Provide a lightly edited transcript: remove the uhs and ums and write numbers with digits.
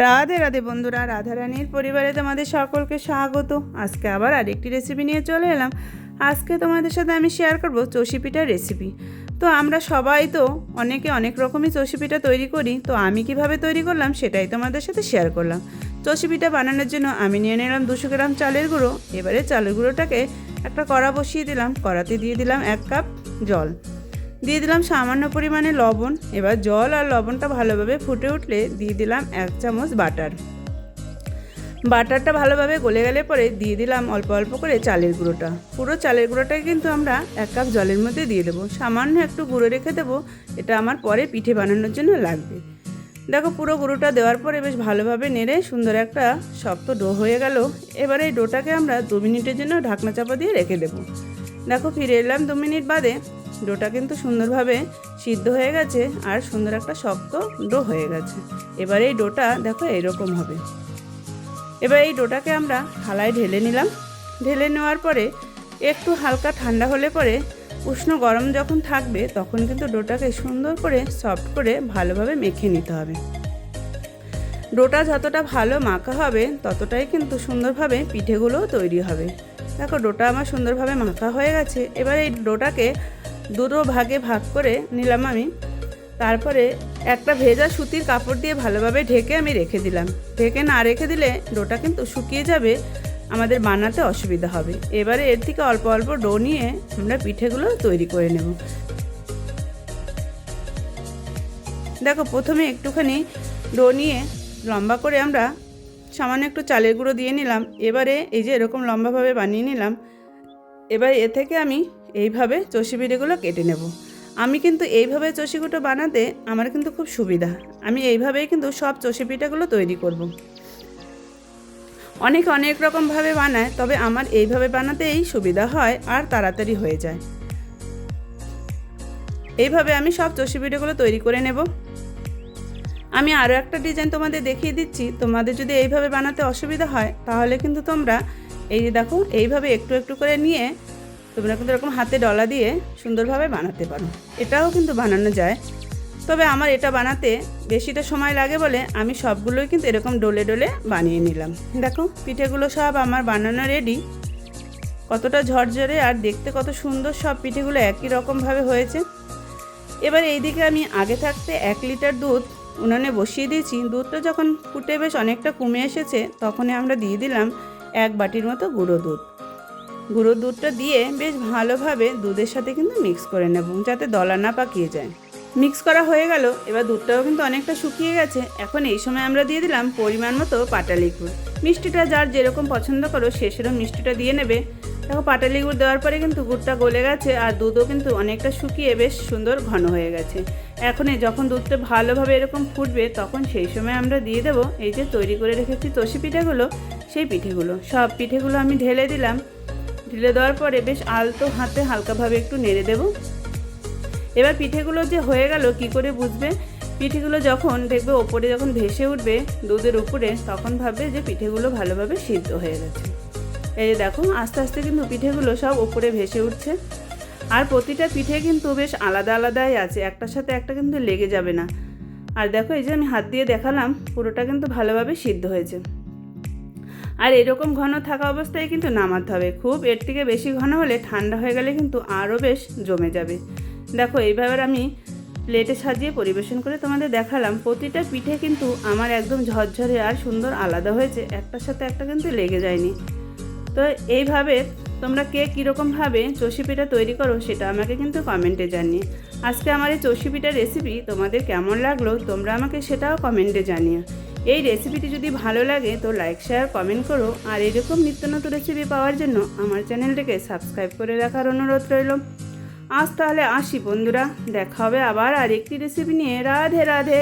রাধে রাধে বন্ধুরা, রাধারানীর পরিবারে তোমাদের সকলকে স্বাগত। আজকে আবার আরেকটি রেসিপি নিয়ে চলে এলাম। আজকে তোমাদের সাথে আমি শেয়ার করব চষি পিঠার রেসিপি। তো আমরা সবাই তো অনেকে অনেক রকমই চষি পিঠা তৈরি করি। তো আমি কিভাবে তৈরি করলাম সেটাই তোমাদের সাথে শেয়ার করলাম। চষি পিঠা বানানোর জন্য আমি নিয়ে নিলাম 200 গ্রাম চালের গুঁড়ো। এবারে চালের গুঁড়োটাকে একটা কড়া বসিয়ে দিলাম। কড়াতে দিয়ে দিলাম 1 কাপ জল, দিয়ে দিলাম সামান্য পরিমাণে লবণ। এবার জল আর লবণটা ভালোভাবে ফুটে উঠলে দিয়ে দিলাম 1 চামচ বাটার। বাটারটা ভালোভাবে গলে গেলে পরে দিয়ে দিলাম অল্প অল্প করে চালের গুঁড়োটা। পুরো চালের গুঁড়োটাই কিন্তু আমরা 1 কাপ জলের মধ্যে দিয়ে দেবো। সামান্য একটু গুঁড়ো রেখে দেবো, এটা আমার পরে পিঠে বানানোর জন্য লাগবে। দেখো, পুরো গুঁড়োটা দেওয়ার পরে বেশ ভালোভাবে নেড়ে সুন্দর একটা শক্ত ডো হয়ে গেল। এবারে এই ডোটাকে আমরা 2 মিনিটের জন্য ঢাকনা চাপা দিয়ে রেখে দেবো। দেখো, ফিরে এলাম 2 মিনিট বাদে। ডোটা কিন্তু সুন্দরভাবে সিদ্ধ হয়ে গেছে আর সুন্দর একটা শক্ত ডো হয়ে গেছে। এবার এই ডোটা দেখো এরকম হবে। এবার এই ডোটাকে আমরা থালায় ঢেলে নিলাম। ঢেলে নেওয়ার পরে একটু হালকা ঠান্ডা হলে পরে উষ্ণ গরম যখন থাকবে তখন কিন্তু ডোটাকে সুন্দর করে সফট করে ভালোভাবে মেখে নিতে হবে। ডোটা যতটা ভালো মাখা হবে ততটাই কিন্তু সুন্দরভাবে পিঠেগুলোও তৈরি হবে। দেখো, ডোটা আমার সুন্দরভাবে মাখা হয়ে গেছে। এবার এই ডোটাকে দুটো ভাগে ভাগ করে নিলাম আমি। তারপরে একটা ভেজা সুতির কাপড় দিয়ে ভালোভাবে ঢেকে আমি রেখে দিলাম। ঢেকে না রেখে দিলে ডোটা কিন্তু শুকিয়ে যাবে, আমাদের বানাতে অসুবিধা হবে। এবারে এর থেকে অল্প অল্প ডো নিয়ে আমরা পিঠেগুলো তৈরি করে নেব। দেখো, প্রথমে একটুখানি ডো নিয়ে লম্বা করে আমরা সামান্য একটু চালের গুঁড়ো দিয়ে নিলাম। এবারে এই যে এরকম লম্বাভাবে বানিয়ে নিলাম। এবার এ থেকে আমি এইভাবে চষি পিঠেগুলো কেটে নেব। আমি কিন্তু এইভাবে চষিগুলো বানাতে আমার কিন্তু খুব সুবিধা। আমি এইভাবেই কিন্তু সব চষি পিঠাগুলো তৈরি করব। অনেকে অনেক রকমভাবে বানায়, তবে আমার এইভাবে বানাতেই সুবিধা হয় আর তাড়াতাড়ি হয়ে যায়। এইভাবে আমি সব চষি পিঠাগুলো তৈরি করে নেব। আমি আরও একটা ডিজাইন তোমাদের দেখিয়ে দিচ্ছি। তোমাদের যদি এইভাবে বানাতে অসুবিধা হয় তাহলে কিন্তু তোমরা এই যে দেখো এইভাবে একটু একটু করে নিয়ে তোমরা কিন্তু এরকম হাতে ডলা দিয়ে সুন্দরভাবে বানাতে পারো। এটাও কিন্তু বানানো যায়, তবে আমার এটা বানাতে বেশিটা সময় লাগে বলে আমি সবগুলোই কিন্তু এরকম ডলে ডলে বানিয়ে নিলাম। দেখো, পিঠেগুলো সব আমার বানানো রেডি। কতটা ঝরঝরে আর দেখতে কত সুন্দর, সব পিঠেগুলো একই রকমভাবে হয়েছে। এবার এইদিকে আমি আগে থাকতে 1 লিটার দুধ উনানে বসিয়ে দিয়েছি। দুধটা যখন ফুটে বেশ অনেকটা কমে এসেছে তখনই আমরা দিয়ে দিলাম 1 বাটির মতো গুঁড়ো দুধ। গুঁড়ো দুধটা দিয়ে বেশ ভালোভাবে দুধের সাথে কিন্তু মিক্স করে নেব, যাতে দলা না পাকিয়ে যায়। মিক্স করা হয়ে গেল। এবার দুধটাও কিন্তু অনেকটা শুকিয়ে গেছে। এখন এই সময় আমরা দিয়ে দিলাম পরিমাণ মতো পাটালি গুড়। মিষ্টিটা যার যেরকম পছন্দ করো সে সেরকম মিষ্টিটা দিয়ে নেবে। দেখো, পাটালি গুড় দেওয়ার পরে কিন্তু গুড়টা গলে গেছে আর দুধও কিন্তু অনেকটা শুকিয়ে বেশ সুন্দর ঘন হয়ে গেছে। এখনই যখন দুধটা ভালোভাবে এরকম ফুটবে তখন সেই সময় আমরা দিয়ে দেবো এই যে তৈরি করে রেখেছি চষি পিঠেগুলো। সেই পিঠেগুলো সব পিঠেগুলো আমি ঢেলে দিলাম। ঢেলে দেওয়ার পরে বেশ আলতো হাতে হালকাভাবে একটু নেড়ে দেব। এবার পিঠেগুলো যে হয়ে গেল কি করে বুঝবে? পিঠেগুলো যখন দেখবে ওপরে যখন ভেসে উঠবে দুধের উপরে, তখন ভাববে যে পিঠেগুলো ভালোভাবে সিদ্ধ হয়ে গেছে। এই যে দেখো, আস্তে আস্তে কিন্তু পিঠেগুলো সব ওপরে ভেসে উঠছে। আর প্রতিটা পিঠে কিন্তু বেশ আলাদা আলাদাই আছে, একটার সাথে একটা কিন্তু লেগে যাবে না। আর দেখো, এই যে আমি হাত দিয়ে দেখালাম, পুরোটা কিন্তু ভালোভাবে সিদ্ধ হয়েছে। আর এরকম ঘন থাকা অবস্থায় কিন্তু নামাতে হবে। খুব এর থেকে বেশি ঘন হলে ঠান্ডা হয়ে গেলে কিন্তু আরও বেশ জমে যাবে। দেখো, এইভাবে আমি প্লেটে সাজিয়ে পরিবেশন করে তোমাদের দেখালাম। প্রতিটা পিঠে কিন্তু আমার একদম ঝরঝরে আর সুন্দর আলাদা হয়েছে, একটার সাথে একটা কিন্তু লেগে যায়নি। তো এইভাবে তোমরা কে কীরকমভাবে চষি পিঠা তৈরি করো সেটা আমাকে কিন্তু কমেন্টে জানিয়ে। আজকে আমার এই চষি পিঠার রেসিপি তোমাদের কেমন লাগলো তোমরা আমাকে সেটাও কমেন্টে জানিয়ে। এই রেসিপিটি যদি ভালো লাগে তো লাইক শেয়ার কমেন্ট করো। আর এরকম নিত্য নতুন রেসিপি পাওয়ার জন্য আমার চ্যানেলটিকে সাবস্ক্রাইব করে রাখার অনুরোধ রইল। আজ তাহলে আসি বন্ধুরা, দেখা হবে আবার আরেকটি রেসিপি নিয়ে। রাধে রাধে।